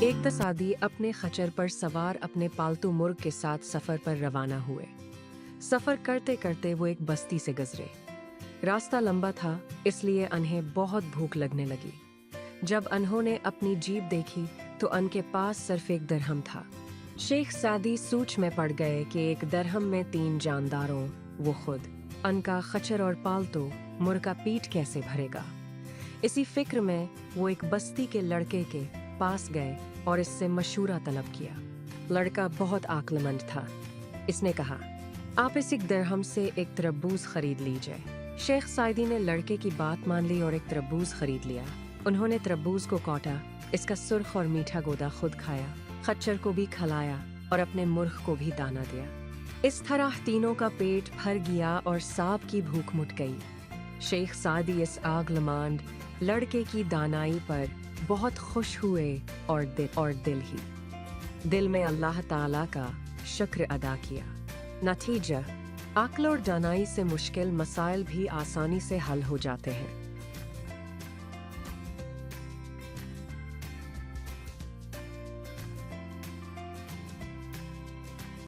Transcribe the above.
ایک تصادی اپنے خچر پر سوار اپنے پالتو مرغ کے ساتھ سفر پر روانہ ہوئے۔ سفر کرتے کرتے وہ ایک بستی سے گزرے۔ راستہ لمبا تھا، اس لیے انہیں بہت بھوک لگنے لگی۔ جب انہوں نے اپنی جیب دیکھی تو ان کے پاس صرف ایک درہم تھا۔ شیخ سعدی سوچ میں پڑ گئے کہ ایک درہم میں 3 جانداروں، وہ خود، ان کا خچر اور پالتو مرغ کا پیٹ کیسے بھرے گا؟ اسی فکر میں وہ ایک بستی کے لڑکے کے پاس گئے اور اس سے مشورہ طلب کیا۔ لڑکا بہت عقل مند تھا۔ اس نے کہا، آپ اس 1 درہم سے ایک تربوز خرید لیجئے۔ شیخ سعدی نے لڑکے کی بات مان لی اور ایک تربوز خرید لیا۔ انہوں نے تربوز کو کاٹا، اس کا سرخ اور میٹھا گودا خود کھایا، خچر کو بھی کھلایا اور اپنے مرغ کو بھی دانہ دیا۔ اس طرح تینوں کا پیٹ بھر گیا اور سب کی بھوک مٹ گئی۔ شیخ سعدی اس عقلمند لڑکے کی دانائی پر بہت خوش ہوئے اور دل میں اللہ تعالیٰ کا شکر ادا کیا۔ نتیجہ، عقل اور دانائی سے مشکل مسائل بھی آسانی سے حل ہو جاتے ہیں۔